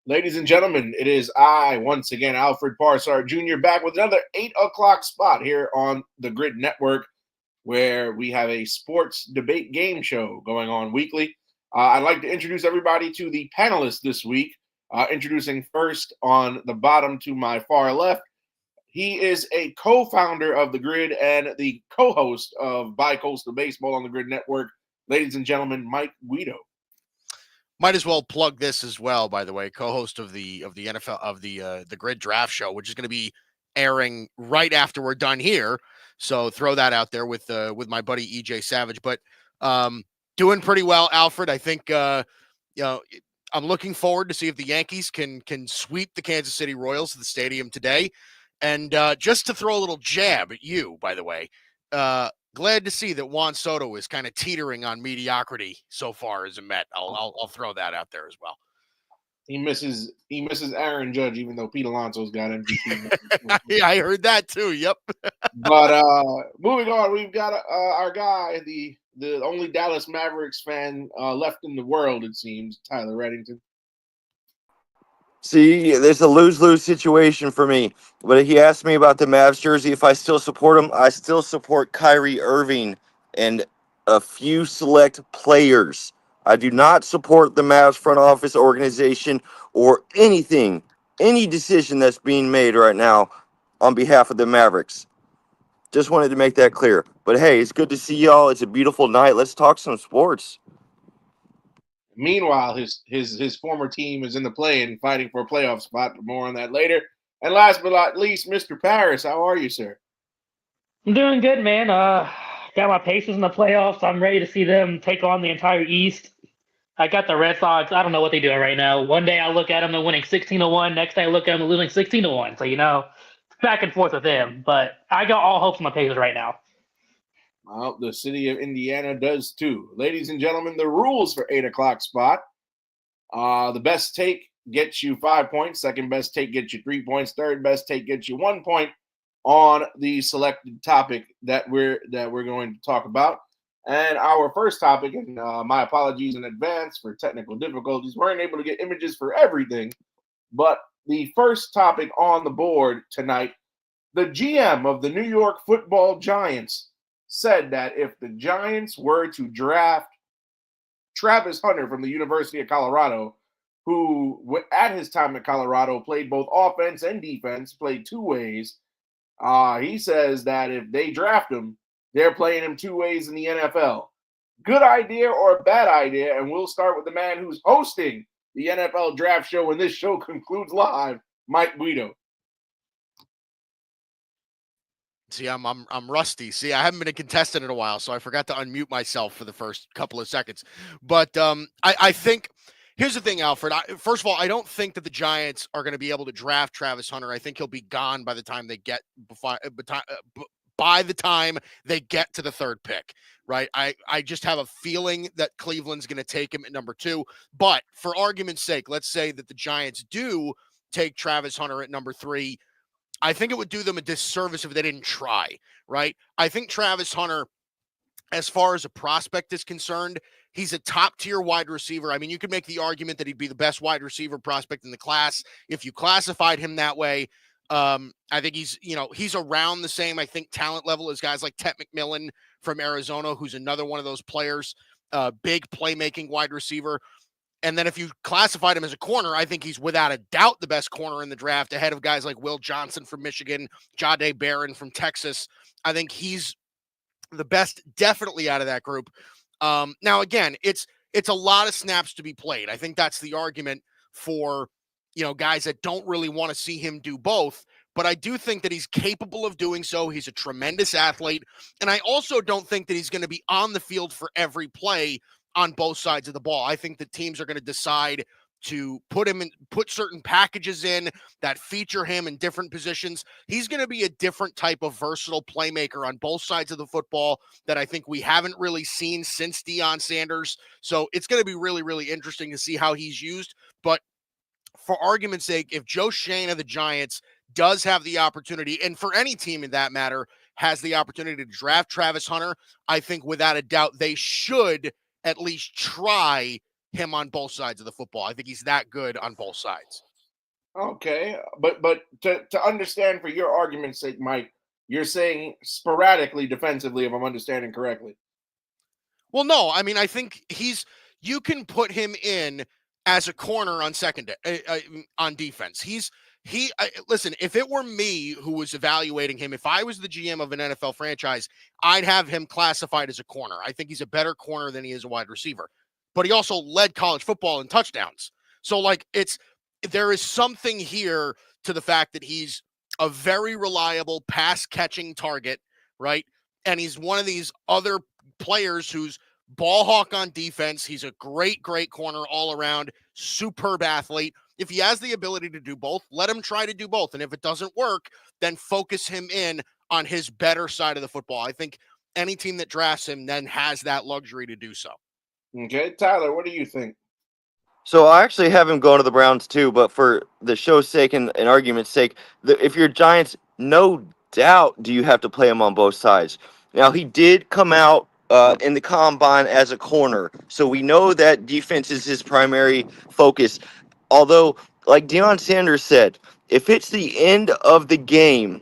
Ladies and gentlemen, it is I, once again, Alfred Parsard Jr., back with another 8 o'clock spot here on the Grid Network, where we have a sports debate game show going on weekly. I'd like to introduce everybody to the panelists this week. Introducing first on the bottom to my far left, he is a co-founder of the Grid and the co-host of Bicoastal Baseball on the Grid Network. Ladies and gentlemen, Mike Guido. Might as well plug this as well, by the way, co-host of the NFL of the Grid Draft Show, which is going to be airing right after we're done here. So throw that out there with my buddy EJ Savage. But doing pretty well, Alfred. I think I'm looking forward to see if the Yankees can sweep the Kansas City Royals to the stadium today. And just to throw a little jab at you, by the way, glad to see that Juan Soto is kind of teetering on mediocrity so far as a Met. I'll throw that out there as well. He misses Aaron Judge, even though Pete Alonso's got MVP. Yeah, I heard that too. Yep. But moving on, we've got our guy, the only Dallas Mavericks fan left in the world, it seems, Tyler Reddington. See, there's a lose-lose situation for me. But he asked me about the Mavs jersey, if I still support him. I still support Kyrie Irving and a few select players. I do not support the Mavs front office organization or anything, any decision that's being made right now on behalf of the Mavericks. Just wanted to make that clear. But hey, it's good to see y'all. It's a beautiful night. Let's talk some sports. Meanwhile, his former team is in the play-in, fighting for a playoff spot. More on that later. And last but not least, Mr. Paris, how are you, sir? I'm doing good, man. Got my Pacers in the playoffs. I'm ready to see them take on the entire East. I got the Red Sox. I don't know what they're doing right now. One day I look at them, they're winning 16-1. Next day I look at them, they're losing 16-1. So, it's back and forth with them. But I got all hopes on my Pacers right now. Well, the city of Indiana does too. Ladies and gentlemen, the rules for 8 o'clock spot. The best take gets you 5 points. Second best take gets you 3 points. Third best take gets you 1 point on the selected topic that we're going to talk about. And our first topic, and my apologies in advance for technical difficulties, weren't able to get images for everything. But the first topic on the board tonight, the GM of the New York Football Giants said that if the Giants were to draft Travis Hunter from the University of Colorado, who at his time at Colorado played both offense and defense, played two ways, he says that if they draft him, they're playing him two ways in the NFL. Good idea or a bad idea? And we'll start with the man who's hosting the NFL draft show when this show concludes live, Mike Guido. See, I'm rusty. See, I haven't been a contestant in a while, so I forgot to unmute myself for the first couple of seconds. But I think here's the thing, Alfred. First of all, I don't think that the Giants are going to be able to draft Travis Hunter. I think he'll be gone by the time they get by the time they get to the third pick, right? I just have a feeling that Cleveland's going to take him at number 2. But for argument's sake, let's say that the Giants do take Travis Hunter at number 3. I think it would do them a disservice if they didn't try, right? I think Travis Hunter, as far as a prospect is concerned, he's a top-tier wide receiver. I mean, you could make the argument that he'd be the best wide receiver prospect in the class if you classified him that way. I think he's around the same, I think, talent level as guys like Tet McMillan from Arizona, who's another one of those players, big playmaking wide receiver. And then if you classified him as a corner, I think he's without a doubt the best corner in the draft, ahead of guys like Will Johnson from Michigan, Jahdae Barron from Texas. I think he's the best definitely out of that group. Now, again, it's a lot of snaps to be played. I think that's the argument for, guys that don't really want to see him do both. But I do think that he's capable of doing so. He's a tremendous athlete. And I also don't think that he's going to be on the field for every play on both sides of the ball. I think the teams are going to decide to put certain packages in that feature him in different positions. He's going to be a different type of versatile playmaker on both sides of the football that I think we haven't really seen since Deion Sanders. So it's going to be really, really interesting to see how he's used. But for argument's sake, if Joe Schoen of the Giants does have the opportunity, and for any team in that matter, has the opportunity to draft Travis Hunter, I think without a doubt they should at least try him on both sides of the football. I think he's that good on both sides. Okay, but to understand for your argument's sake, Mike, you're saying sporadically defensively, if I'm understanding correctly. Well, no, I mean, I think you can put him in as a corner on on defense. Listen, if it were me who was evaluating him, if I was the GM of an NFL franchise, I'd have him classified as a corner. I think he's a better corner than he is a wide receiver, but he also led college football in touchdowns. So there is something here to the fact that he's a very reliable pass catching target, right? And he's one of these other players who's ball hawk on defense. He's a great corner all around, superb athlete. If he has the ability to do both, let him try to do both. And if it doesn't work, then focus him in on his better side of the football. I think any team that drafts him then has that luxury to do so. Okay, Tyler, what do you think? So I actually have him going to the Browns too, but for the show's sake and argument's sake, if you're Giants, no doubt do you have to play him on both sides. Now, he did come out in the combine as a corner, so we know that defense is his primary focus. Although, like Deion Sanders said, if it's the end of the game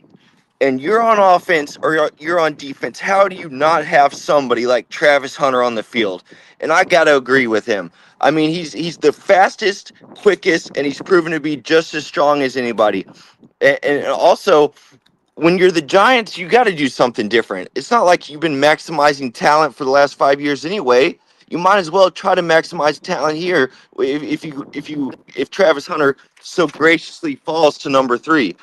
and you're on offense or you're on defense, how do you not have somebody like Travis Hunter on the field? And I got to agree with him. I mean, he's the fastest, quickest, and he's proven to be just as strong as anybody. And also, when you're the Giants, you got to do something different. It's not like you've been maximizing talent for the last 5 years anyway. You might as well try to maximize talent here if Travis Hunter so graciously falls to number 3.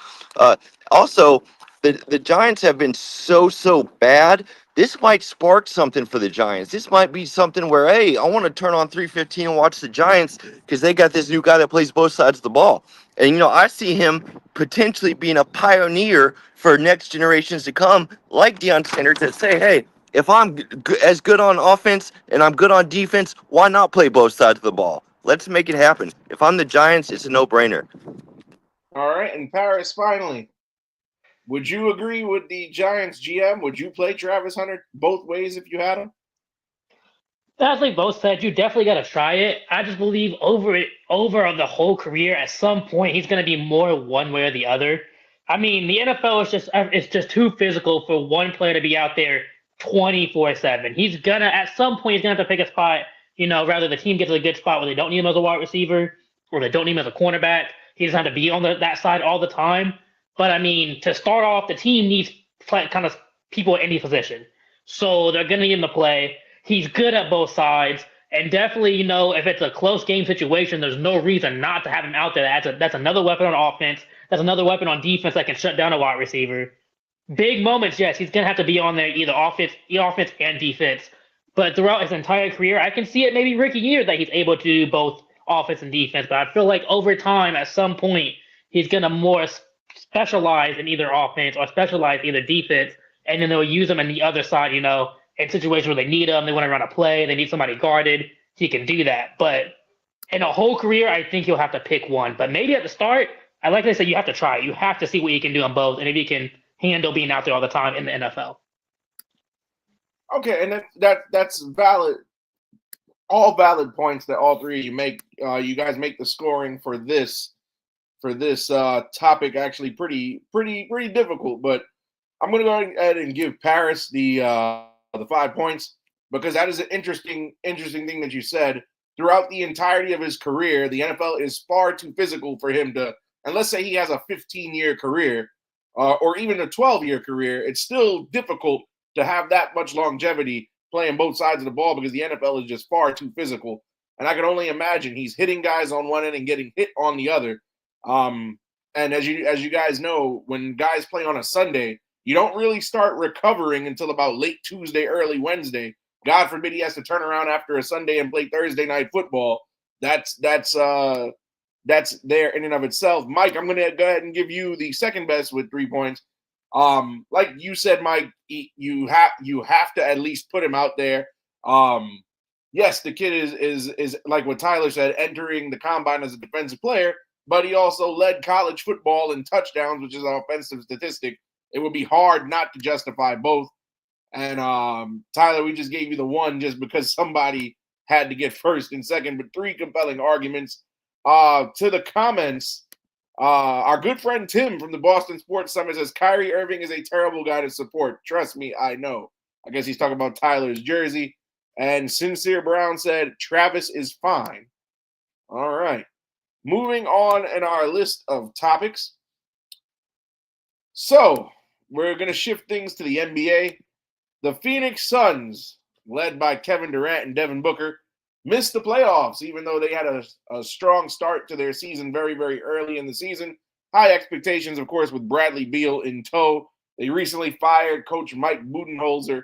Also, the Giants have been so bad. This might spark something for the Giants. This might be something where, hey, I want to turn on 315 and watch the Giants because they got this new guy that plays both sides of the ball. And, I see him potentially being a pioneer for next generations to come, like Deion Sanders, that say, hey, if I'm as good on offense and I'm good on defense, why not play both sides of the ball? Let's make it happen. If I'm the Giants, it's a no-brainer. All right, and Paris, finally, would you agree with the Giants GM? Would you play Travis Hunter both ways if you had him? As they both said, you definitely got to try it. I just believe over the whole career, at some point, he's going to be more one way or the other. I mean, the NFL is just too physical for one player to be out there 24/7. At some point, he's gonna have to pick a spot. Rather the team gets to a good spot where they don't need him as a wide receiver or they don't need him as a cornerback. He doesn't have to be on that side all the time. But I mean, to start off, the team needs kind of people at any position, so they're gonna need him to play. He's good at both sides, and definitely, if it's a close game situation, there's no reason not to have him out there. That's another weapon on offense. That's another weapon on defense that can shut down a wide receiver. Big moments, yes, he's gonna have to be on there either offense and defense. But throughout his entire career, I can see it maybe rookie year that he's able to do both offense and defense. But I feel like over time, at some point, he's gonna more specialize in either offense or specialize either defense, and then they'll use him on the other side. In situations where they need him, they want to run a play, they need somebody guarded, he can do that. But in a whole career, I think you'll have to pick one. But maybe at the start, like I said, you have to try. You have to see what you can do on both, and if you can handle being out there all the time in the NFL. Okay, and that's valid. All valid points that all three of you make. You guys make the scoring for this topic actually pretty difficult. But I'm going to go ahead and give Paris the 5 points because that is an interesting thing that you said. Throughout the entirety of his career, the NFL is far too physical for him to. And let's say he has a 15-year career. Or even a 12-year career, it's still difficult to have that much longevity playing both sides of the ball because the NFL is just far too physical. And I can only imagine he's hitting guys on one end and getting hit on the other. And as you guys know, when guys play on a Sunday, you don't really start recovering until about late Tuesday, early Wednesday. God forbid he has to turn around after a Sunday and play Thursday night football. That's there in and of itself. Mike, I'm going to go ahead and give you the second best with 3 points. Like you said, Mike, you have to at least put him out there. Yes, the kid is like what Tyler said, entering the combine as a defensive player, but he also led college football in touchdowns, which is an offensive statistic. It would be hard not to justify both. And Tyler, we just gave you the one just because somebody had to get first and second, but 3 compelling arguments. To the comments, our good friend Tim from the Boston Sports Summit says Kyrie Irving is a terrible guy to support. Trust me, I know. I guess he's talking about Tyler's jersey. And Sincere Brown said Travis is fine. All right. Moving on in our list of topics. So we're going to shift things to the NBA. The Phoenix Suns, led by Kevin Durant and Devin Booker, missed the playoffs, even though they had a strong start to their season very, very early in the season. High expectations, of course, with Bradley Beal in tow. They recently fired Coach Mike Budenholzer.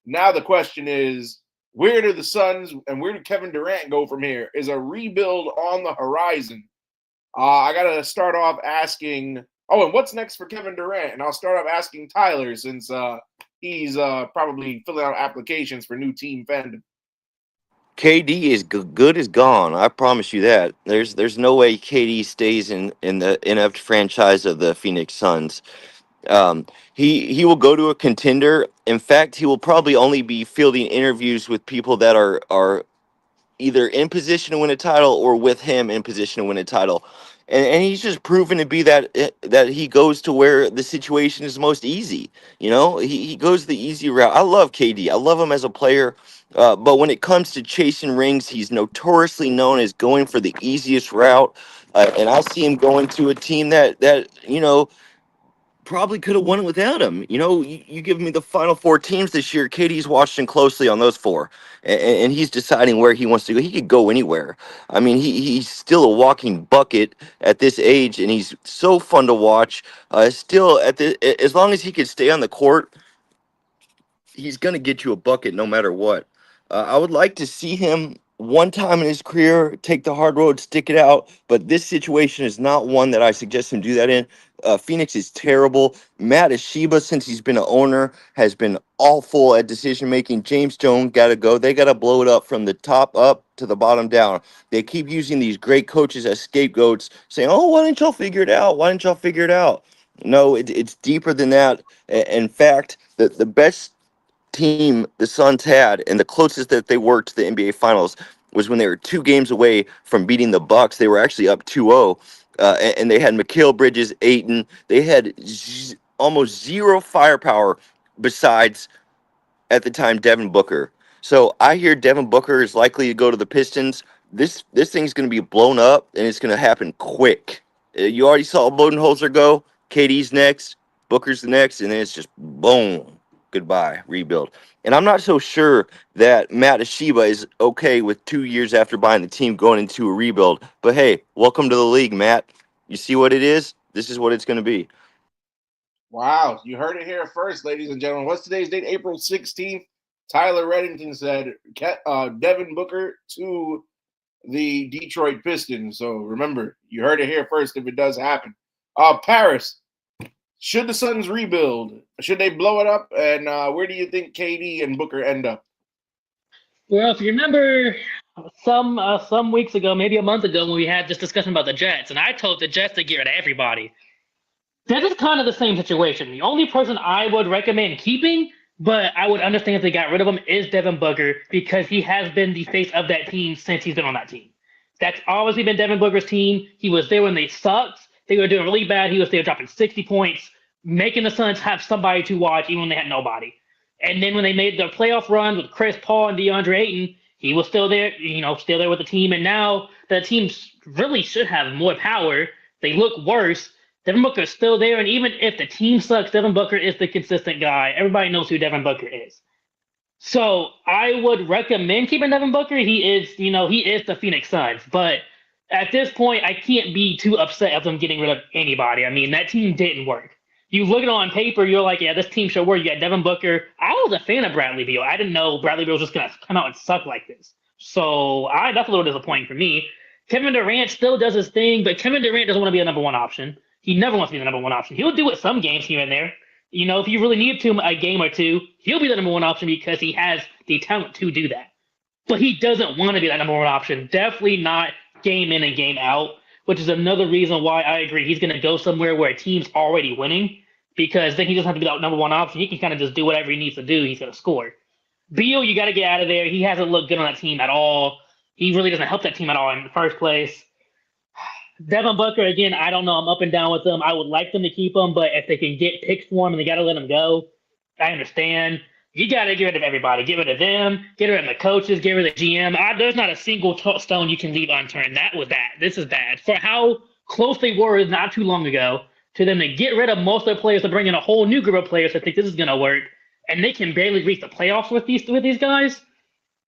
Now the question is, where do the Suns and where did Kevin Durant go from here? Is a rebuild on the horizon? I got to start off asking, and what's next for Kevin Durant? And I'll start off asking Tyler since he's probably filling out applications for new team fandom. KD is good as gone. I promise you that. There's no way KD stays in the inept franchise of the Phoenix Suns. He will go to a contender. In fact, he will probably only be fielding interviews with people that are either in position to win a title or with him in position to win a title. And he's just proven to be that he goes to where the situation is most easy. You know, he goes the easy route. I love KD. I love him as a player. But when it comes to chasing rings, he's notoriously known as going for the easiest route. And I see him going to a team that probably could have won it without him. You give me the final 4 teams this year. KD's watching closely on those 4, and he's deciding where he wants to go. He could go anywhere. I mean, he's still a walking bucket at this age, and he's so fun to watch. Still, as long as he could stay on the court, he's going to get you a bucket no matter what. I would like to see him one time in his career take the hard road, stick it out, but this situation is not one that I suggest him do that in. Phoenix is terrible. Matt Ashiba, since he's been an owner, has been awful at decision making. James Jones got to go. They got to blow it up from the top up to the bottom down. They keep using these great coaches as scapegoats, saying, "Oh, why didn't y'all figure it out? Why didn't y'all figure it out?" No, it's deeper than that. In fact, the best team the Suns had and the closest that they were to the NBA Finals was when they were 2 games away from beating the Bucks. They were actually up 2-0, and they had Mikal Bridges, Ayton. They had almost zero firepower besides, at the time, Devin Booker. So I hear Devin Booker is likely to go to the Pistons. This thing's going to be blown up, and it's going to happen quick. You already saw Budenholzer go. KD's next. Booker's the next, and then it's just boom. Goodbye, rebuild. And I'm not so sure that Matt Ashiba is okay with 2 years after buying the team going into a rebuild. But hey, welcome to the league, Matt. You see what it is? This is what it's going to be. Wow, you heard it here first, ladies and gentlemen. What's today's date? April 16th. Tyler Reddington said Devin Booker to the Detroit Pistons. So remember, you heard it here first if it does happen. Paris, should the Suns rebuild? Should they blow it up? And where do you think KD and Booker end up? Well, if you remember some weeks ago, maybe a month ago, when we had this discussion about the Jets, and I told the Jets to get rid of everybody. This is kind of the same situation. The only person I would recommend keeping, but I would understand if they got rid of him, is Devin Booker, because he has been the face of that team since he's been on that team. That's obviously been Devin Booker's team. He was there when they sucked. They were doing really bad. He was there dropping 60 points, making the Suns have somebody to watch even when they had nobody. And then when they made the playoff run with Chris Paul and DeAndre Ayton, he was still there, still there with the team. And now the team really should have more power. They look worse. Devin Booker is still there. And even if the team sucks, Devin Booker is the consistent guy. Everybody knows who Devin Booker is. So I would recommend keeping Devin Booker. He is the Phoenix Suns. But at this point, I can't be too upset of them getting rid of anybody. I mean, that team didn't work. You look at it on paper, you're like, yeah, this team should work. You got Devin Booker. I was a fan of Bradley Beal. I didn't know Bradley Beal was just going to come out and suck like this. So that's a little disappointing for me. Kevin Durant still does his thing, but Kevin Durant doesn't want to be a number 1 option. He never wants to be the number 1 option. He'll do it some games here and there. If you really need to a game or two, he'll be the number 1 option because he has the talent to do that. But he doesn't want to be that number 1 option. Definitely not game in and game out, which is another reason why I agree he's going to go somewhere where a team's already winning, because then he doesn't have to be that number 1 option. He can kind of just do whatever he needs to do. He's going to score. Beal, you got to get out of there. He hasn't looked good on that team at all. He really doesn't help that team at all in the first place. Devin Booker, again, I don't know. I'm up and down with them. I would like them to keep him, but if they can get picks for him and they got to let him go, I understand. You got to get rid of everybody. Get rid of them. Get rid of the coaches. Get rid of the GM. There's not a single stone you can leave unturned. That was bad. This is bad. For how close they were not too long ago to them to get rid of most of their players to bring in a whole new group of players that think this is going to work, and they can barely reach the playoffs with these guys.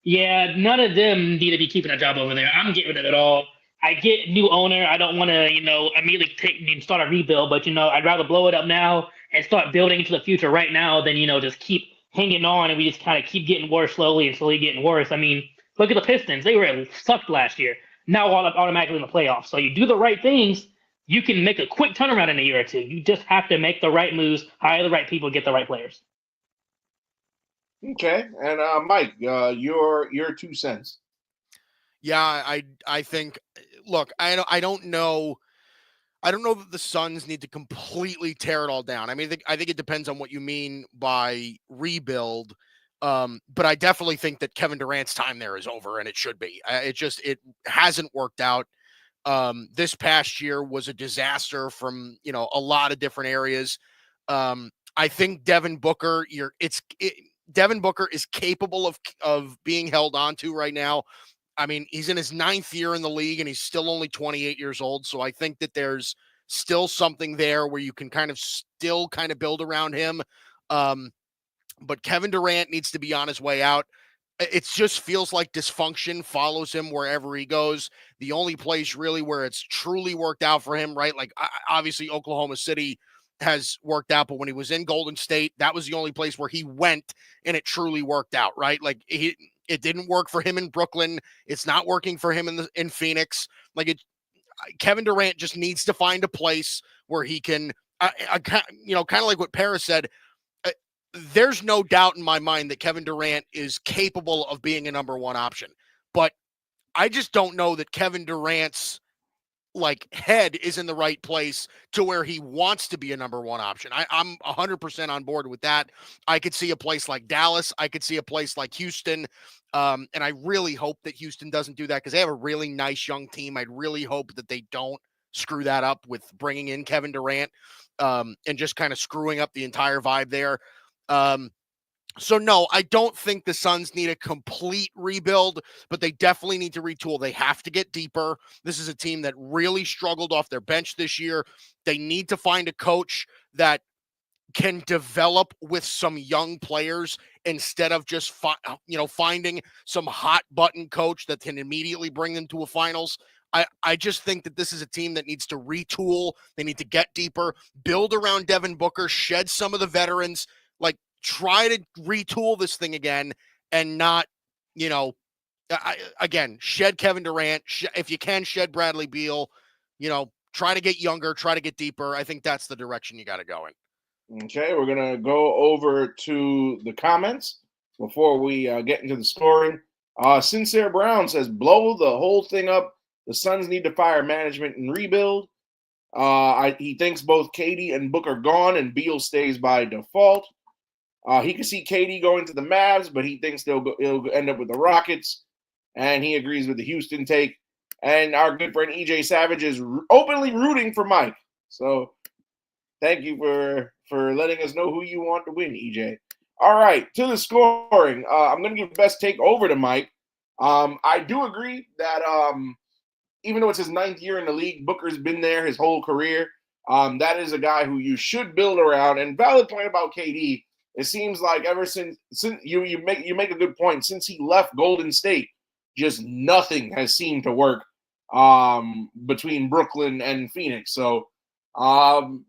Yeah, none of them need to be keeping a job over there. I'm getting rid of it all. I get new owner. I don't want to, immediately take and start a rebuild, but I'd rather blow it up now and start building into the future right now than just keep hanging on and we just kind of keep getting worse slowly and slowly getting worse. I mean, look at the Pistons. They sucked last year. Now automatically in the playoffs. So you do the right things, you can make a quick turnaround in a year or two. You just have to make the right moves, hire the right people, get the right players. Okay, and Mike, your 2 cents. Yeah, I think. Look, I don't know. I don't know that the Suns need to completely tear it all down. I mean, I think it depends on what you mean by rebuild. But I definitely think that Kevin Durant's time there is over, and it should be. It hasn't worked out. This past year was a disaster from a lot of different areas. I think Devin Booker, Devin Booker is capable of being held on to right now. I mean, he's in his 9th year in the league and he's still only 28 years old. So I think that there's still something there where you can kind of build around him. But Kevin Durant needs to be on his way out. It just feels like dysfunction follows him wherever he goes. The only place really where it's truly worked out for him, right? Like obviously Oklahoma City has worked out, but when he was in Golden State, that was the only place where he went and it truly worked out, right? Like it didn't work for him in Brooklyn. It's not working for him in Phoenix. Kevin Durant just needs to find a place where he can, kind of like what Paris said. There's no doubt in my mind that Kevin Durant is capable of being a number one option, but I just don't know that Kevin Durant's head is in the right place to where he wants to be a number one option. I'm 100% on board with that. I could see a place like Dallas. I could see a place like Houston. And I really hope that Houston doesn't do that because they have a really nice young team. I'd really hope that they don't screw that up with bringing in Kevin Durant and just kind of screwing up the entire vibe there. So no, I don't think the Suns need a complete rebuild, but they definitely need to retool. They have to get deeper. This is a team that really struggled off their bench this year. They need to find a coach that can develop with some young players instead of just finding some hot button coach that can immediately bring them to a finals. I just think that this is a team that needs to retool. They need to get deeper, build around Devin Booker, shed some of the veterans, try to retool this thing again and not, shed Kevin Durant. If you can, shed Bradley Beal, try to get younger, try to get deeper. I think that's the direction you got to go in. Okay, we're going to go over to the comments before we get into the scoring. Sincere Brown says, blow the whole thing up. The Suns need to fire management and rebuild. He thinks both KD and Booker gone and Beal stays by default. He can see KD going to the Mavs, but he thinks he'll end up with the Rockets. And he agrees with the Houston take. And our good friend EJ Savage is openly rooting for Mike. So thank you for letting us know who you want to win, EJ. All right, to the scoring. I'm going to give the best take over to Mike. I do agree that even though it's his 9th year in the league, Booker's been there his whole career. That is a guy who you should build around. And valid point about KD. It seems like ever since you make a good point. Since he left Golden State, just nothing has seemed to work between Brooklyn and Phoenix. So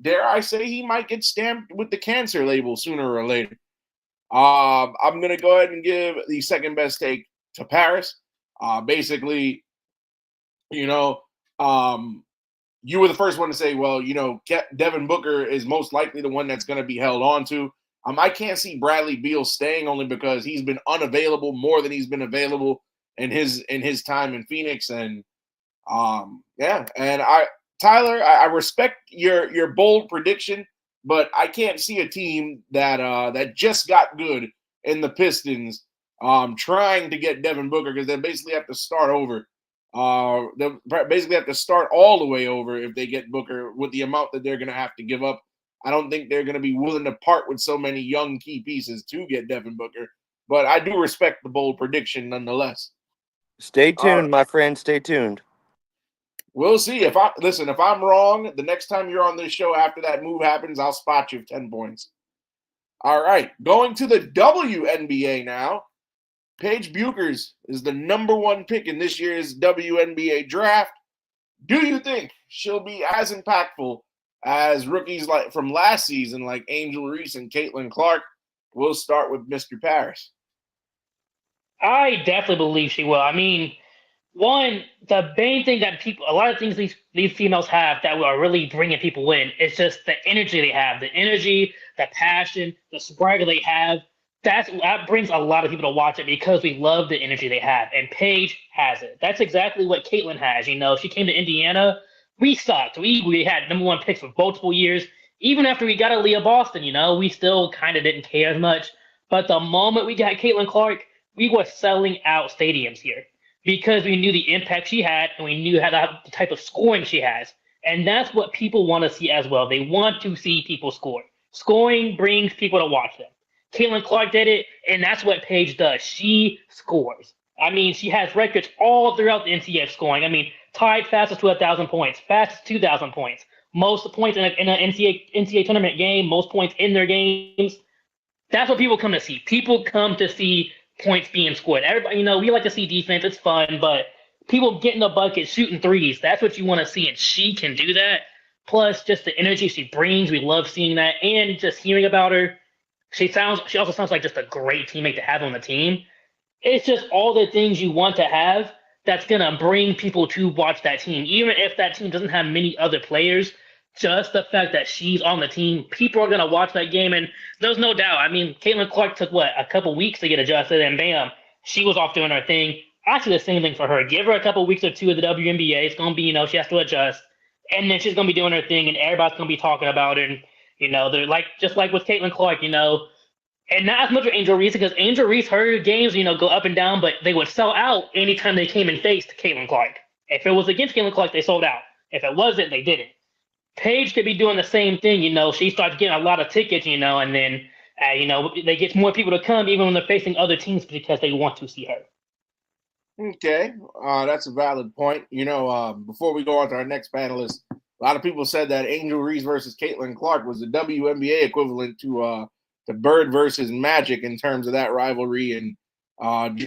dare I say he might get stamped with the cancer label sooner or later. I'm gonna go ahead and give the second best take to Paris. Basically, you were the first one to say, well, Devin Booker is most likely the one that's going to be held on to. I can't see Bradley Beal staying only because he's been unavailable more than he's been available in his time in Phoenix. And Tyler, I respect your bold prediction, but I can't see a team that just got good in the Pistons trying to get Devin Booker because they basically have to start over. They'll basically have to start all the way over if they get Booker with the amount that they're going to have to give up. I don't think they're going to be willing to part with so many young key pieces to get Devin Booker. But I do respect the bold prediction nonetheless. Stay tuned, my friend. Stay tuned. We'll see. If I'm wrong, the next time you're on this show after that move happens, I'll spot you 10 points. All right. Going to the WNBA now. Paige Beuckers is the number 1 pick in this year's WNBA draft. Do you think she'll be as impactful as rookies like from last season, like Angel Reese and Caitlin Clark? We'll start with Mr. Paris. I definitely believe she will. I mean, one, the main thing that a lot of things these females have that are really bringing people in, it's just the energy they have, the passion, the swagger they have. That brings a lot of people to watch it because we love the energy they have, and Paige has it. That's exactly what Caitlin has. She came to Indiana. We sucked. We had number 1 picks for multiple years. Even after we got Aaliyah Boston, we still kind of didn't care as much. But the moment we got Caitlin Clark, we were selling out stadiums here because we knew the impact she had and we knew the type of scoring she has. And that's what people want to see as well. They want to see people score. Scoring brings people to watch them. Caitlin Clark did it, and that's what Paige does. She scores. I mean, she has records all throughout the NCAA scoring. I mean, tied fastest to 1,000 points, fastest 2,000 points, most points in an NCAA tournament game, most points in their games. That's what people come to see. People come to see points being scored. Everybody, we like to see defense. It's fun, but people getting the bucket, shooting threes, that's what you want to see, and she can do that. Plus, just the energy she brings. We love seeing that, and just hearing about her. She also sounds like just a great teammate to have on the team. It's just all the things you want to have that's going to bring people to watch that team. Even if that team doesn't have many other players, just the fact that she's on the team, people are going to watch that game. And there's no doubt. I mean, Caitlin Clark took, a couple weeks to get adjusted, and bam, she was off doing her thing. Actually, the same thing for her. Give her a couple weeks or two of the WNBA. It's going to be, she has to adjust. And then she's going to be doing her thing, and everybody's going to be talking about her. And, they're just like with Caitlin Clark, and not as much with Angel Reese, because Angel Reese, her games, go up and down, but they would sell out anytime they came and faced Caitlin Clark. If it was against Caitlin Clark, they sold out. If it wasn't, they didn't. Paige could be doing the same thing, She starts getting a lot of tickets, and then, they get more people to come even when they're facing other teams because they want to see her. Okay, that's a valid point. Before we go on to our next panelist, a lot of people said that Angel Reese versus Caitlin Clark was the WNBA equivalent to Bird versus Magic in terms of that rivalry and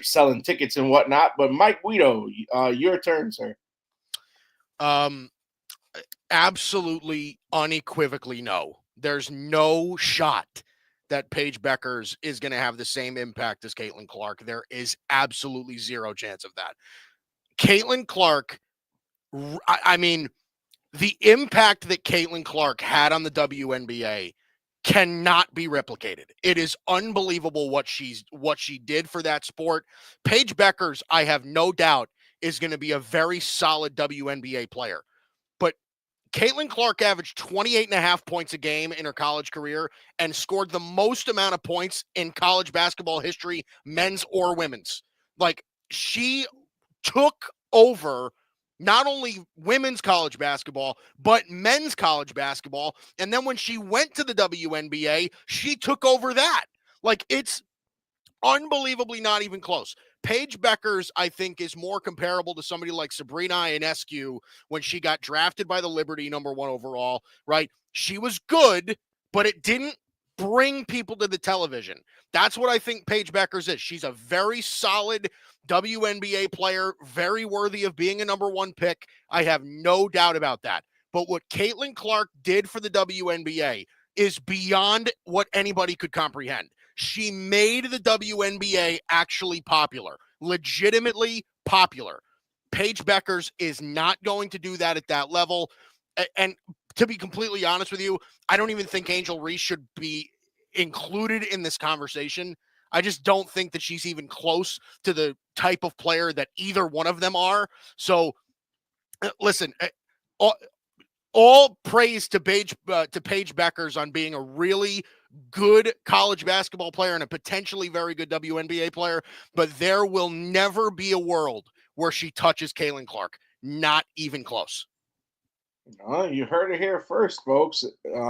selling tickets and whatnot. But Mike Guido, your turn, sir. Absolutely, unequivocally, no. There's no shot that Paige Beuckers is going to have the same impact as Caitlin Clark. There is absolutely zero chance of that. Caitlin Clark, I mean, the impact that Caitlin Clark had on the WNBA cannot be replicated. It is unbelievable what she did for that sport. Paige Beuckers, I have no doubt, is going to be a very solid WNBA player. But Caitlin Clark averaged 28.5 points a game in her college career and scored the most amount of points in college basketball history, men's or women's. Like, she took over not only women's college basketball, but men's college basketball. And then when she went to the WNBA, she took over that. Like, it's unbelievably not even close. Paige Beuckers, I think, is more comparable to somebody like Sabrina Ionescu when she got drafted by the Liberty number 1 overall, right? She was good, but it didn't bring people to the television. That's what I think Paige Beuckers is. She's a very solid WNBA player, very worthy of being a number 1 pick. I have no doubt about that. But what Caitlin Clark did for the WNBA is beyond what anybody could comprehend. She made the WNBA actually popular, legitimately popular. Paige Beuckers is not going to do that at that level. And to be completely honest with you, I don't even think Angel Reese should be included in this conversation. I just don't think that she's even close to the type of player that either one of them are. So, listen, all praise to Paige Beuckers on being a really good college basketball player and a potentially very good WNBA player, but there will never be a world where she touches Caitlin Clark. Not even close. You heard it here first, folks.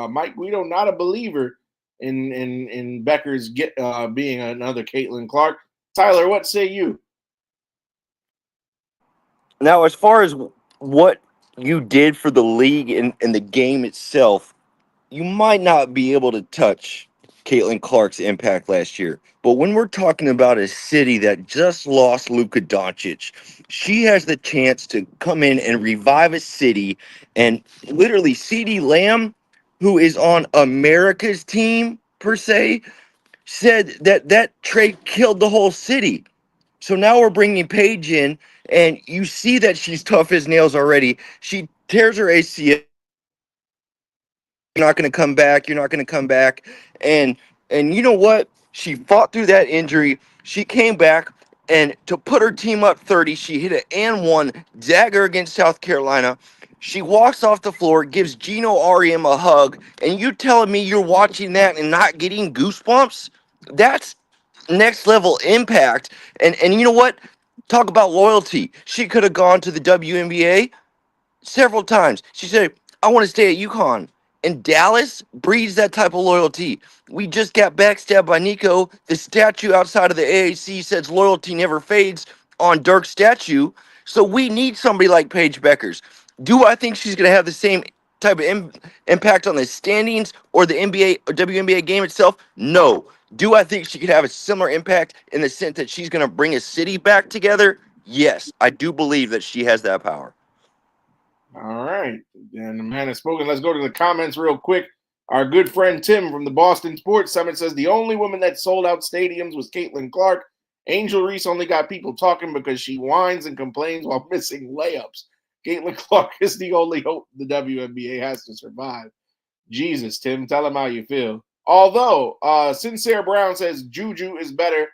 Mike Guido, not a believer in Beuckers being another Caitlin Clark. Tyler, what say you? Now, as far as what you did for the league and the game itself, you might not be able to touch Caitlin Clark's impact last year. But when we're talking about a city that just lost Luka Doncic, she has the chance to come in and revive a city. And literally, CeeDee Lamb, who is on America's team, per se, said that trade killed the whole city. So now we're bringing Paige in, and you see that she's tough as nails already. She tears her ACL. You're not going to come back. You're not going to come back. And you know what? She fought through that injury. She came back, and to put her team up 30, she hit an and one dagger against South Carolina. She walks off the floor, gives Gino Ariam a hug, and you telling me you're watching that and not getting goosebumps? That's next level impact. And you know what? Talk about loyalty. She could have gone to the WNBA several times. She said, I want to stay at UConn. And Dallas breeds that type of loyalty. We just got backstabbed by Nico. The statue outside of the AAC says loyalty never fades on Dirk's statue. So we need somebody like Paige Beuckers. Do I think she's going to have the same type of impact on the standings or the NBA or WNBA game itself? No. Do I think she could have a similar impact in the sense that she's going to bring a city back together? Yes, I do believe that she has that power. All right. And the man has spoken. Let's go to the comments real quick. Our good friend Tim from the Boston Sports Summit says the only woman that sold out stadiums was Caitlin Clark. Angel Reese only got people talking because she whines and complains while missing layups. Caitlin Clark is the only hope the WNBA has to survive. Jesus, Tim, tell him how you feel. Although, Sincere Brown says Juju is better.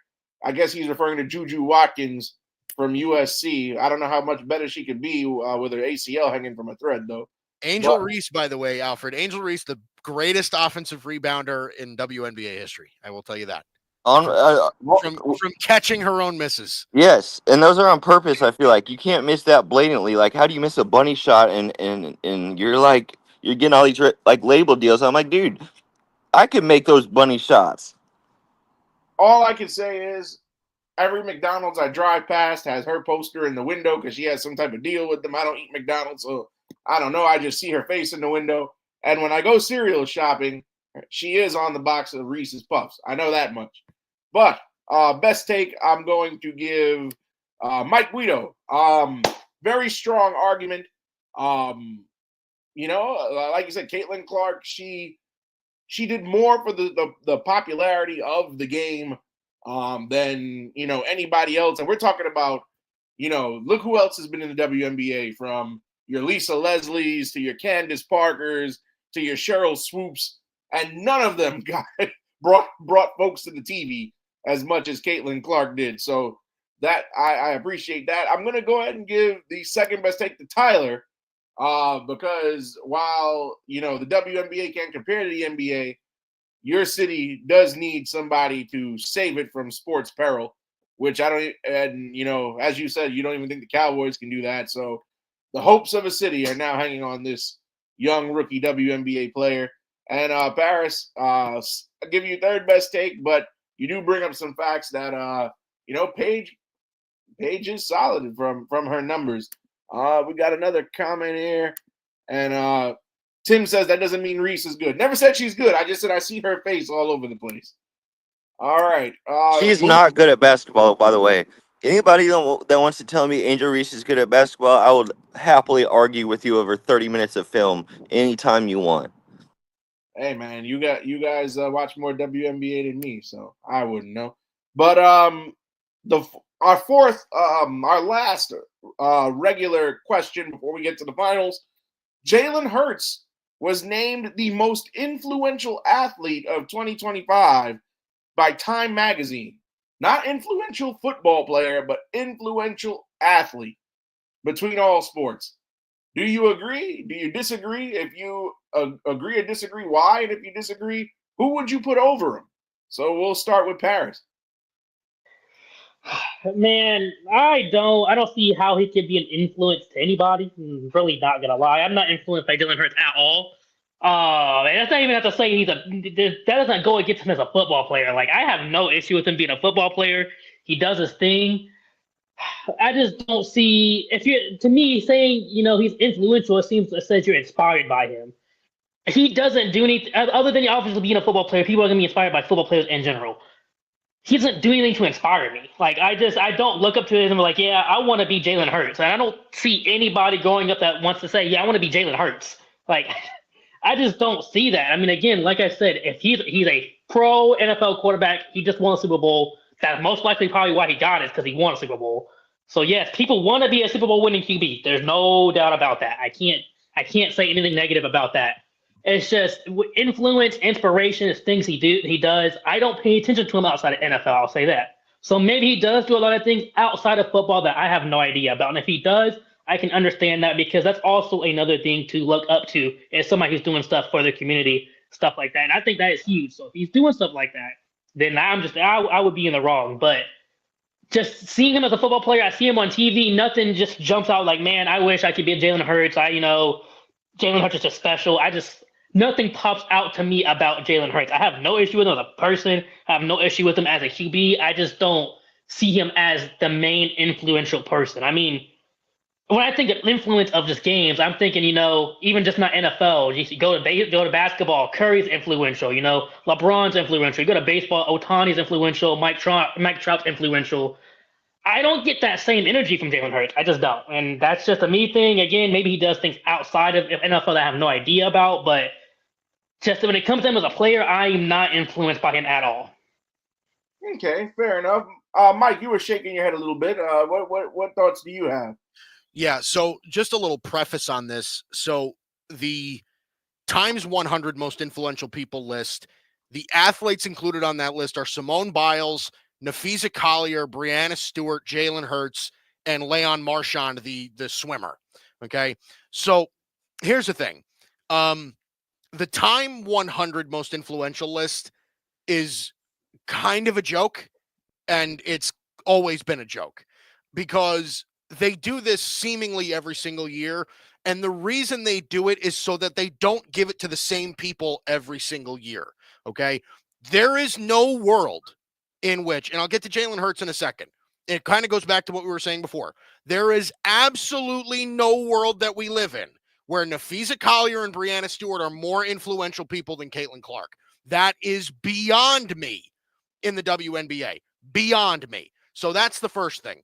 I guess he's referring to Juju Watkins from USC. I don't know how much better she could be with her ACL hanging from a thread, though. Angel Reese, by the way, Alfred, Angel Reese, the greatest offensive rebounder in WNBA history. I will tell you that. From catching her own misses. Yes, and those are on purpose. I feel like you can't miss that blatantly. Like, how do you miss a bunny shot and you're like you're getting all these like label deals? I'm like, dude, I could make those bunny shots. All I can say is every McDonald's I drive past has her poster in the window because she has some type of deal with them. I don't eat McDonald's, so I don't know. I just see her face in the window. And when I go cereal shopping, she is on the box of Reese's Puffs. I know that much. But best take, I'm going to give Mike Guido. Very strong argument. Like you said, Caitlin Clark, she did more for the popularity of the game than anybody else. And we're talking about, look who else has been in the WNBA, from your Lisa Leslie's to your Candace Parkers to your Cheryl Swoops, and none of them brought folks to the TV as much as Caitlin Clark did. So that I appreciate that. I'm going to go ahead and give the second best take to Tyler, because while the WNBA can't compare to the NBA, your city does need somebody to save it from sports peril, which I don't. And as you said, you don't even think the Cowboys can do that. So the hopes of a city are now hanging on this young rookie WNBA player. And Paris, I'll give you third best take, but you do bring up some facts that Paige is solid from her numbers. We got another comment here, and Tim says that doesn't mean Reese is good. Never said she's good. I just said I see her face all over the place. All right. She's not good at basketball, by the way. Anybody that wants to tell me Angel Reese is good at basketball, I would happily argue with you over 30 minutes of film anytime you want. Hey man, you guys watch more WNBA than me, so I wouldn't know. But our last regular question before we get to the finals, Jalen Hurts was named the most influential athlete of 2025 by Time Magazine. Not influential football player, but influential athlete between all sports. Do you agree? Do you disagree? If you agree or disagree, why? And if you disagree, who would you put over him? So we'll start with Paris. Man, I don't see how he could be an influence to anybody. I'm really not gonna lie. I'm not influenced by Jalen Hurts at all. And that's not even have to say that doesn't go against him as a football player. Like I have no issue with him being a football player. He does his thing. I just don't see if you to me saying he's influential. It says you're inspired by him. He doesn't do anything other than obviously being a football player. People are gonna be inspired by football players in general. He doesn't do anything to inspire me. Like I don't look up to him and be like, yeah, I want to be Jalen Hurts. And I don't see anybody growing up that wants to say, yeah, I want to be Jalen Hurts. Like I just don't see that. I mean, again, like I said, if he's a pro NFL quarterback, he just won a Super Bowl. That's most likely probably why he got it, because he won a Super Bowl. So yes, people want to be a Super Bowl winning QB. There's no doubt about that. I can't say anything negative about that. It's just influence, inspiration is things he does. I don't pay attention to him outside of NFL. I'll say that. So maybe he does do a lot of things outside of football that I have no idea about. And if he does, I can understand that, because that's also another thing to look up to as somebody who's doing stuff for the community, stuff like that. And I think that is huge. So if he's doing stuff like that, then I would be in the wrong. But just seeing him as a football player, I see him on TV, nothing just jumps out like, man, I wish I could be a Jalen Hurts. Jalen Hurts is just special. Nothing pops out to me about Jalen Hurts. I have no issue with him as a person. I have no issue with him as a QB. I just don't see him as the main influential person. I mean, when I think of influence of just games, I'm thinking, even just not NFL. You go to basketball, Curry's influential. LeBron's influential. You go to baseball, Ohtani's influential. Mike Trout's influential. I don't get that same energy from Jalen Hurts. I just don't. And that's just a me thing. Again, maybe he does things outside of NFL that I have no idea about, but just when it comes to him as a player, I am not influenced by him at all. Okay, fair enough. Mike, you were shaking your head a little bit. What thoughts do you have? Yeah, so just a little preface on this. So the Times 100 most influential people list, the athletes included on that list are Simone Biles, Nafisa Collier, Breanna Stewart, Jalen Hurts, and Leon Marchand, the swimmer. Okay, so here's the thing. The Time 100 most influential list is kind of a joke, and it's always been a joke, because they do this seemingly every single year, and the reason they do it is so that they don't give it to the same people every single year, okay? There is no world in which, and I'll get to Jalen Hurts in a second, it kind of goes back to what we were saying before. There is absolutely no world that we live in where Nafisa Collier and Breanna Stewart are more influential people than Caitlin Clark. That is beyond me in the WNBA. Beyond me. So that's the first thing.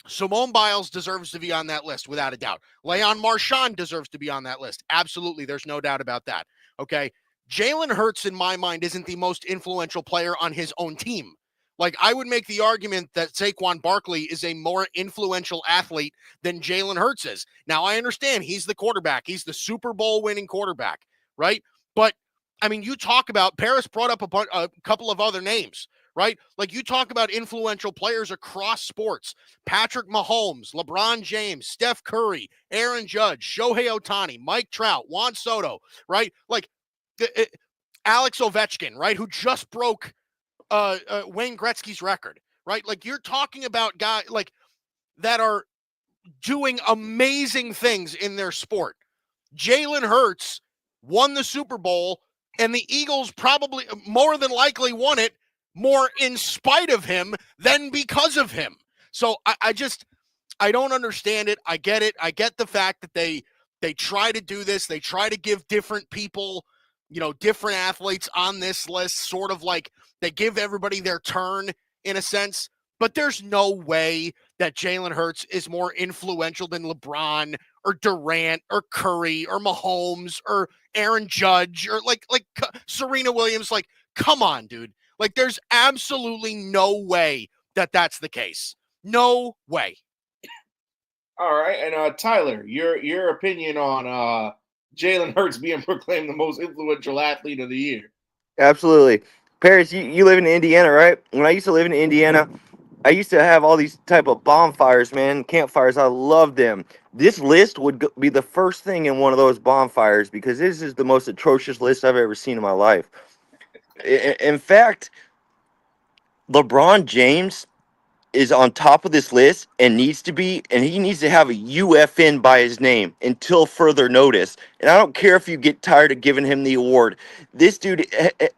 Simone Biles deserves to be on that list, without a doubt. Leon Marchand deserves to be on that list. Absolutely. There's no doubt about that. Okay. Jalen Hurts, in my mind, isn't the most influential player on his own team. Like, I would make the argument that Saquon Barkley is a more influential athlete than Jalen Hurts is. Now, I understand he's the quarterback. He's the Super Bowl winning quarterback, right? But, I mean, you talk about, Paris brought up a couple of other names, right? Like, you talk about influential players across sports. Patrick Mahomes, LeBron James, Steph Curry, Aaron Judge, Shohei Ohtani, Mike Trout, Juan Soto, right? Like, Alex Ovechkin, right, who just broke Wayne Gretzky's record, right? Like, you're talking about guys like that are doing amazing things in their sport. Jalen Hurts won the Super Bowl, and the Eagles probably more than likely won it more in spite of him than because of him. So I don't understand it. I get it. I get the fact that they try to do this. They try to give different people, different athletes on this list, sort of like they give everybody their turn in a sense, but there's no way that Jalen Hurts is more influential than LeBron or Durant or Curry or Mahomes or Aaron Judge or like Serena Williams. Like, come on, dude. Like, there's absolutely no way that that's the case. No way. All right, and Tyler, your opinion on Jalen Hurts being proclaimed the most influential athlete of the year? Absolutely. Paris, you live in Indiana, right? When I used to live in Indiana, I used to have all these type of bonfires, man, campfires. I love them. This list would be the first thing in one of those bonfires, because this is the most atrocious list I've ever seen in my life. In fact, LeBron James is on top of this list and needs to be, and he needs to have a UFN by his name until further notice. And I don't care if you get tired of giving him the award. This dude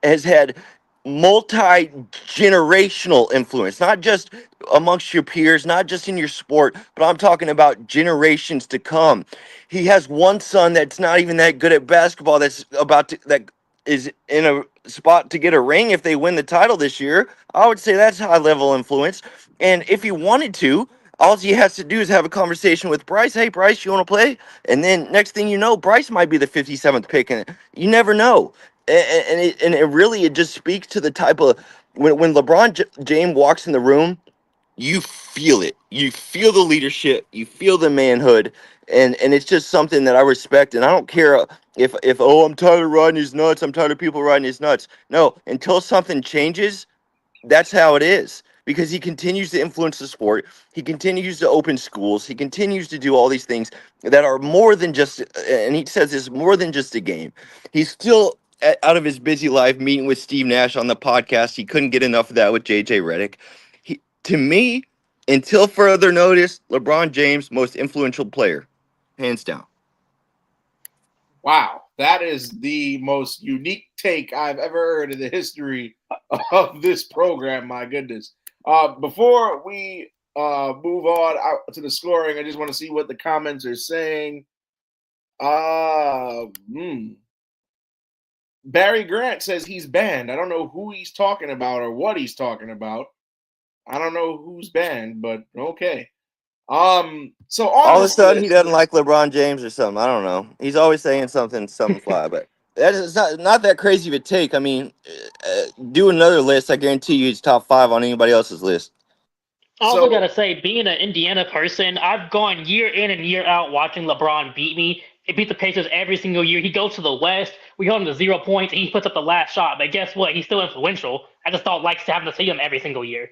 has had multi-generational influence, not just amongst your peers, not just in your sport, but I'm talking about generations to come. He has one son that's not even that good at basketball that is in a spot to get a ring if they win the title this year. I would say that's high level influence. And if he wanted to, all he has to do is have a conversation with Bryce. Hey, Bryce, you want to play? And then next thing you know, Bryce might be the 57th pick, and you never know. And it really, it just speaks to the type of when LeBron James walks in the room, you feel it. You feel the leadership. You feel the manhood, and it's just something that I respect. And I don't care if I'm tired of riding his nuts. I'm tired of people riding his nuts. No, until something changes, that's how it is, because he continues to influence the sport. He continues to open schools. He continues to do all these things that are more than just, and he says it's more than just a game. He's still out of his busy life meeting with Steve Nash on the podcast. He couldn't get enough of that with JJ Redick. To me, until further notice, LeBron James, most influential player, hands down. Wow, that is the most unique take I've ever heard in the history of this program. My goodness. Before we move on out to the scoring, I just want to see what the comments are saying. Barry Grant says he's banned. I don't know who he's talking about or what he's talking about. I don't know who's banned, but okay. So all of a sudden he doesn't like LeBron James or something. I don't know. He's always saying something fly, but that is not that crazy of a take. I mean, do another list. I guarantee you he's top 5 on anybody else's list. I also got to say, being an Indiana person, I've gone year in and year out watching LeBron beat me. He beat the Pacers every single year. He goes to the West. We hold him to 0 points, and he puts up the last shot. But guess what? He's still influential. I just don't like having to see him every single year.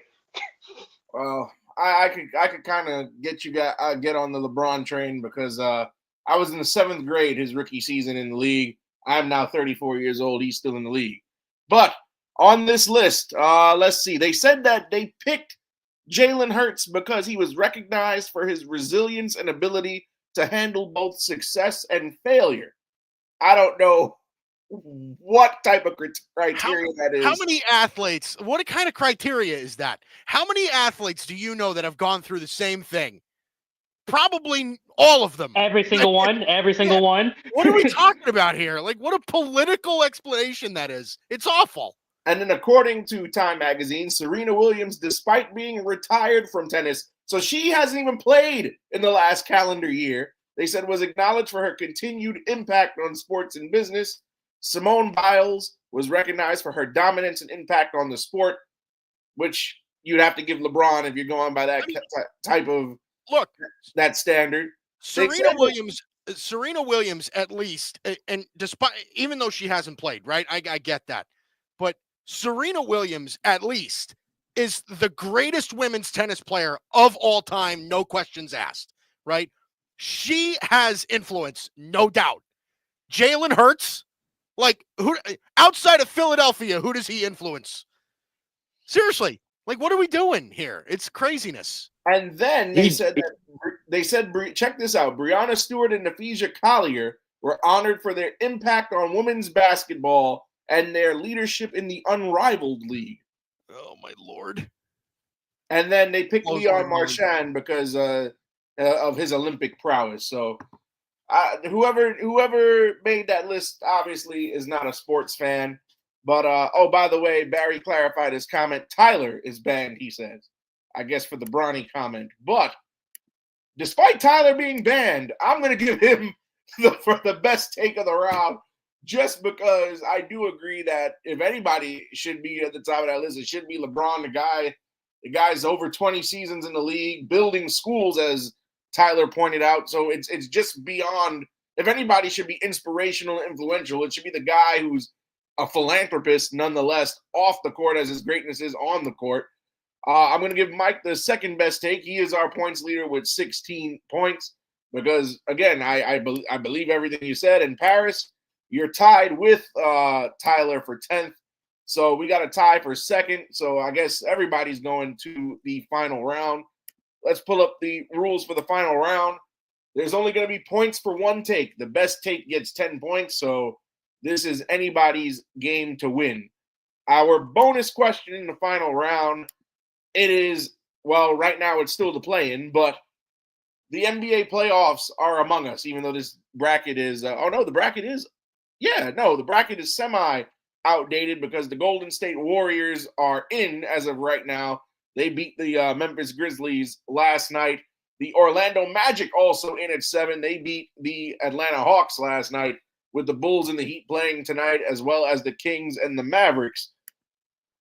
Well, I could kind of get on the LeBron train because I was in the 7th grade his rookie season in the league. I'm now 34 years old. He's still in the league. But on this list, let's see. They said that they picked Jalen Hurts because he was recognized for his resilience and ability to handle both success and failure. I don't know what type of criteria that is. How many athletes, what kind of criteria is that? How many athletes do you know that have gone through the same thing? Probably all of them. Every single one. What are we talking about here? Like, what a political explanation that is. It's awful. And then according to Time Magazine, Serena Williams, despite being retired from tennis, so she hasn't even played in the last calendar year, they said was acknowledged for her continued impact on sports and business. Simone Biles was recognized for her dominance and impact on the sport, which you'd have to give LeBron if you're going by that type of that standard. Serena Williams, at least, and despite, even though she hasn't played, right? I get that. But Serena Williams, at least, is the greatest women's tennis player of all time, no questions asked, right? She has influence, no doubt. Jalen Hurts, like, who outside of Philadelphia, who does he influence? Seriously, like, what are we doing here? It's craziness. And then they said, check this out, Breonna Stewart and Naphesia Collier were honored for their impact on women's basketball and their leadership in the unrivaled league. Oh, my Lord. And then they picked Leon Marchand because of his Olympic prowess. So whoever made that list obviously is not a sports fan. But, by the way, Barry clarified his comment. Tyler is banned, he says, I guess for the Bronny comment. But despite Tyler being banned, I'm going to give him for the best take of the round, just because I do agree that if anybody should be at the top of that list, it should be LeBron, the guy's over 20 seasons in the league, building schools, as Tyler pointed out. So it's just beyond, if anybody should be inspirational, influential, it should be the guy who's a philanthropist, nonetheless, off the court as his greatness is on the court. I'm going to give Mike the second best take. He is our points leader with 16 points because, again, I believe everything you said. In Paris, you're tied with Tyler for 10th. So we got a tie for second. So I guess everybody's going to the final round. Let's pull up the rules for the final round. There's only going to be points for one take. The best take gets 10 points. So this is anybody's game to win. Our bonus question in the final round, it is, well, right now it's still the play-in, but the NBA playoffs are among us, even though this bracket is, the bracket is semi-outdated because the Golden State Warriors are in as of right now. They beat the Memphis Grizzlies last night. The Orlando Magic also in at 7. They beat the Atlanta Hawks last night with the Bulls and the Heat playing tonight, as well as the Kings and the Mavericks.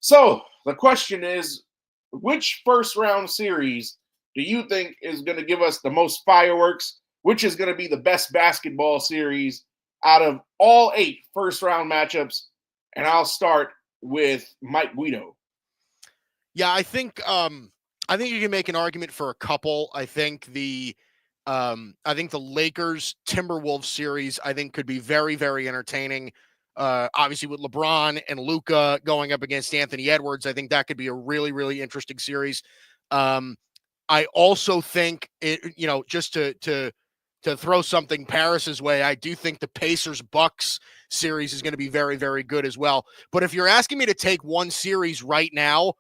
So the question is, which first-round series do you think is going to give us the most fireworks? Which is going to be the best basketball series out of all 8 first-round matchups? And I'll start with Mike Guido. Yeah, I think you can make an argument for a couple. I think the Lakers Timberwolves series could be very, very entertaining. Obviously with LeBron and Luka going up against Anthony Edwards, I think that could be a really, really interesting series. I also think just to throw something Paris's way, I do think the Pacers Bucks series is going to be very, very good as well. But if you're asking me to take one series right now,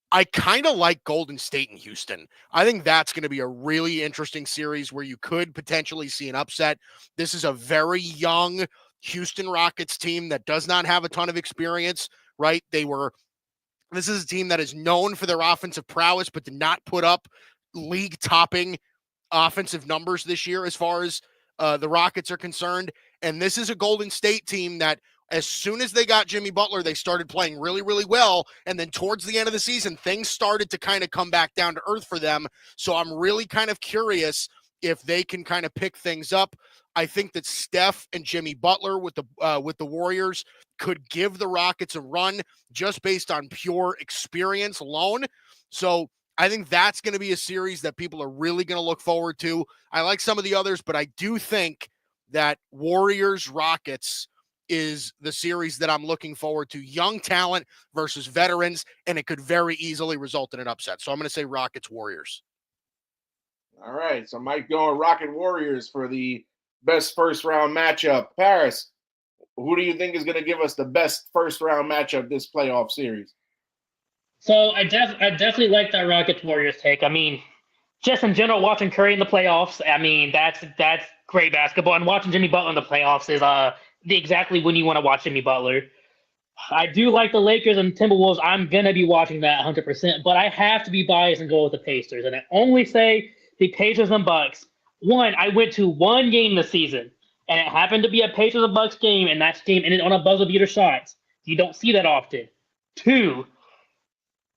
I kind of like Golden State and Houston. I think that's going to be a really interesting series where you could potentially see an upset. This is a very young Houston Rockets team that does not have a ton of experience, right? This is a team that is known for their offensive prowess, but did not put up league-topping offensive numbers this year as far as the Rockets are concerned. And this is a Golden State team that as soon as they got Jimmy Butler, they started playing really, really well. And then towards the end of the season, things started to kind of come back down to earth for them. So I'm really kind of curious if they can kind of pick things up. I think that Steph and Jimmy Butler with the Warriors could give the Rockets a run just based on pure experience alone. So I think that's going to be a series that people are really going to look forward to. I like some of the others, but I do think that Warriors-Rockets is the series that I'm looking forward to. Young talent versus veterans, and it could very easily result in an upset. So I'm going to say Rockets-Warriors. All right, so Mike going Rocket Warriors for the best first-round matchup. Paris, who do you think is going to give us the best first-round matchup this playoff series? So I definitely like that Rockets Warriors take. I mean, just in general, watching Curry in the playoffs, I mean, that's great basketball. And watching Jimmy Butler in the playoffs is exactly when you want to watch Jimmy Butler. I do like the Lakers and Timberwolves. I'm going to be watching that 100%, but I have to be biased and go with the Pacers. And I only say the Pacers and Bucks. One, I went to one game this season, and it happened to be a Pacers and Bucks game, and that game ended on a buzzer beater shots. You don't see that often. Two,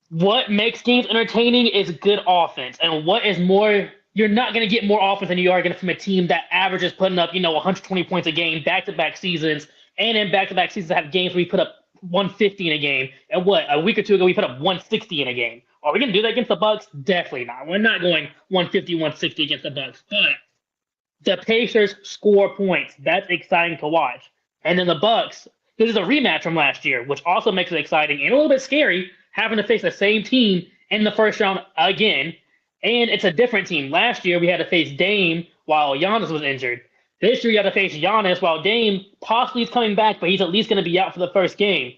what makes games entertaining is good offense. And what is more, you're not going to get more offense than you are going to from a team that averages putting up, 120 points a game back-to-back seasons. And in back-to-back seasons have games where we put up 150 in a game. And a week or two ago, we put up 160 in a game. Are we going to do that against the Bucks? Definitely not. We're not going 150, 160 against the Bucks. But the Pacers score points. That's exciting to watch. And then the Bucks, this is a rematch from last year, which also makes it exciting and a little bit scary, having to face the same team in the first round again. And it's a different team. Last year, we had to face Dame while Giannis was injured. This year, you have to face Giannis while Dame possibly is coming back, but he's at least going to be out for the first game.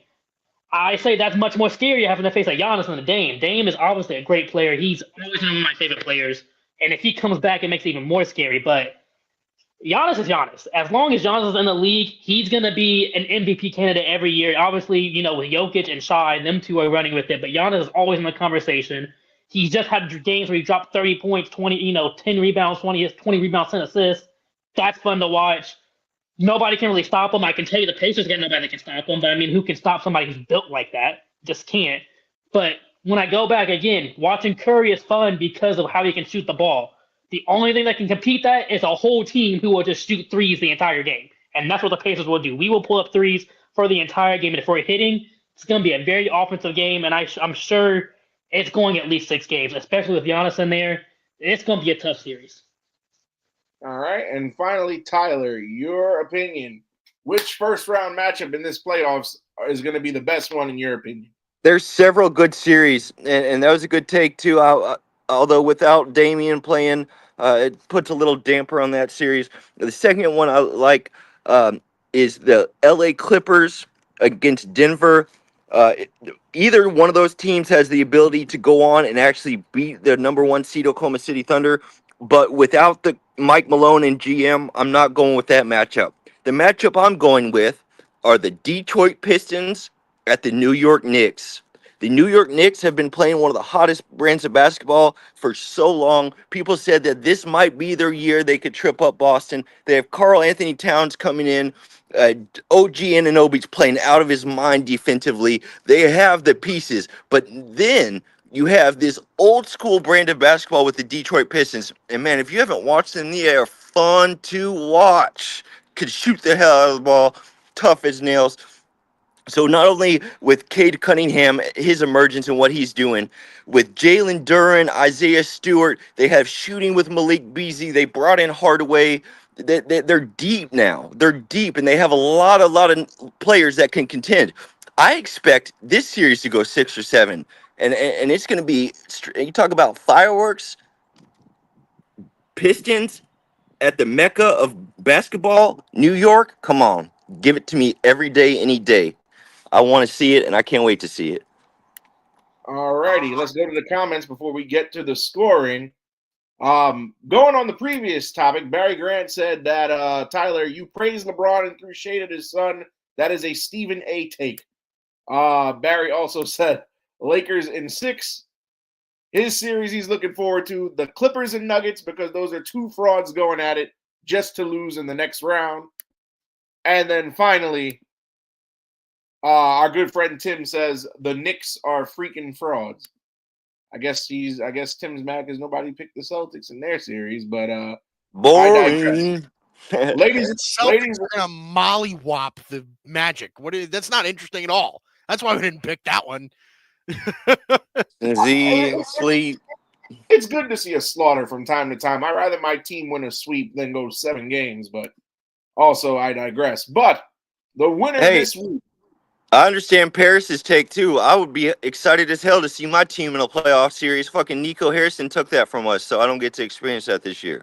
I say that's much more scary having to face a Giannis than a Dame. Dame is obviously a great player. He's always one of my favorite players. And if he comes back, it makes it even more scary. But Giannis is Giannis. As long as Giannis is in the league, he's going to be an MVP candidate every year. Obviously, with Jokic and Shai, them two are running with it. But Giannis is always in the conversation. He's just had games where he dropped 30 points, 20, 10 rebounds, 20 rebounds, 10 assists. That's fun to watch. Nobody can really stop him. I can tell you the Pacers got nobody that can stop him. But, I mean, who can stop somebody who's built like that? Just can't. But when I go back again, watching Curry is fun because of how he can shoot the ball. The only thing that can compete that is a whole team who will just shoot threes the entire game. And that's what the Pacers will do. We will pull up threes for the entire game. And if we're hitting, it's going to be a very offensive game. And I'm sure it's going at least 6 games, especially with Giannis in there. It's going to be a tough series. All right. And finally, Tyler, your opinion. Which first-round matchup in this playoffs is going to be the best one in your opinion? There's several good series, and that was a good take too. Although without Damian playing, it puts a little damper on that series. The second one I like is the LA Clippers against Denver. Uh, Either one of those teams has the ability to go on and actually beat the number one seed Oklahoma City Thunder, but without the Mike Malone and GM, I'm not going with that matchup. The matchup I'm going with are the Detroit Pistons at the New York Knicks. The New York Knicks have been playing one of the hottest brands of basketball for so long. People said that this might be their year. They could trip up Boston. They have Karl Anthony Towns coming in. OG Anunoby's playing out of his mind defensively. They have the pieces. But then you have this old school brand of basketball with the Detroit Pistons. And, man, if you haven't watched them, they are fun to watch. Could shoot the hell out of the ball. Tough as nails. So not only with Cade Cunningham, his emergence and what he's doing, with Jalen Duran, Isaiah Stewart, they have shooting with Malik Beasley. They brought in Hardaway. They're deep now. They're deep, and they have a lot of players that can contend. I expect this series to go 6 or 7, and it's going to be. You talk about fireworks, Pistons at the mecca of basketball, New York. Come on, give it to me every day, any day. I want to see it, and I can't wait to see it. All righty, let's go to the comments before we get to the scoring. Going on the previous topic, Barry Grant said that, Tyler, you praised LeBron and threw shade at his son. That is a Stephen A. take. Barry also said Lakers in 6. His series he's looking forward to, the Clippers and Nuggets, because those are two frauds going at it just to lose in the next round. And then finally, our good friend Tim says the Knicks are freaking frauds. I guess Tim's mad because nobody picked the Celtics in their series, but boring. ladies, Celtics are gonna mollywop the Magic. That's not interesting at all. That's why we didn't pick that one. Sleep. It's good to see a slaughter from time to time. I'd rather my team win a sweep than go 7 games, but also I digress. But the winner this week. I understand Paris's take too. I would be excited as hell to see my team in a playoff series. Fucking Nico Harrison took that from us, so I don't get to experience that this year.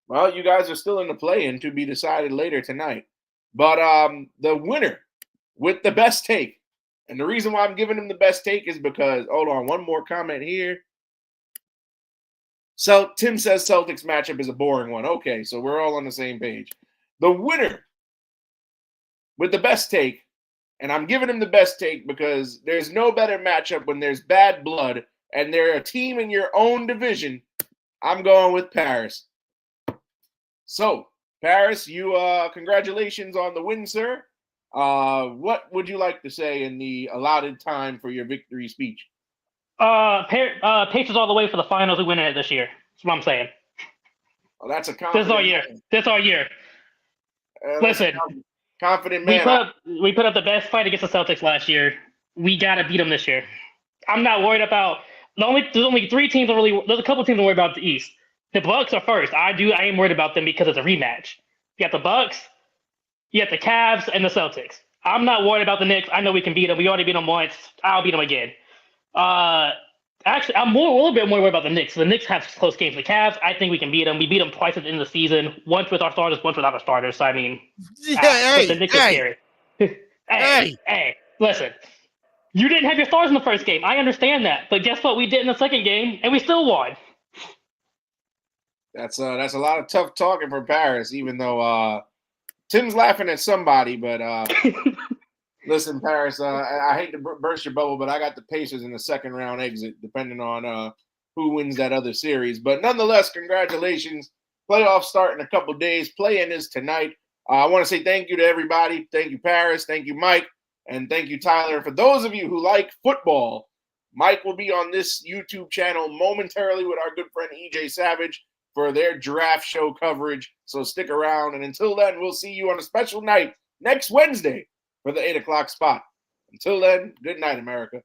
Well, you guys are still in the play-in to be decided later tonight. But the winner with the best take, and the reason why I'm giving him the best take is because, hold on, one more comment here. So Tim says Celtics matchup is a boring one. Okay, so we're all on the same page. The winner with the best take, and I'm giving him the best take because there's no better matchup when there's bad blood and they're a team in your own division. I'm going with Paris. So, Paris, you congratulations on the win, sir. What would you like to say in the allotted time for your victory speech? Pacers all the way for the finals. We win it this year. That's what I'm saying. Well, that's a confident. This all year. Listen. Confident man. We put up the best fight against the Celtics last year. We gotta beat them this year. I'm not worried about there's only 3 teams there's a couple teams to worry about the East. The Bucks are first. I am worried about them because it's a rematch. You got the Bucks, you got the Cavs, and the Celtics. I'm not worried about the Knicks. I know we can beat them. We already beat them once. I'll beat them again. Actually, I'm a little bit more worried about the Knicks. The Knicks have close games. The Cavs, I think we can beat them. We beat them twice at the end of the season. Once with our starters, once without our starters. So, I mean, the Knicks are scary. Hey, listen. You didn't have your stars in the first game. I understand that. But guess what? We did in the second game, and we still won. That's a lot of tough talking for Paris, even though Tim's laughing at somebody. But listen, Paris, I hate to burst your bubble, but I got the Pacers in the second round exit, depending on who wins that other series. But nonetheless, congratulations. Playoffs start in a couple days. Play-in is tonight. I want to say thank you to everybody. Thank you, Paris. Thank you, Mike. And thank you, Tyler. And for those of you who like football, Mike will be on this YouTube channel momentarily with our good friend EJ Savage for their draft show coverage. So stick around. And until then, we'll see you on a special night next Wednesday for the 8 o'clock spot. Until then, good night, America.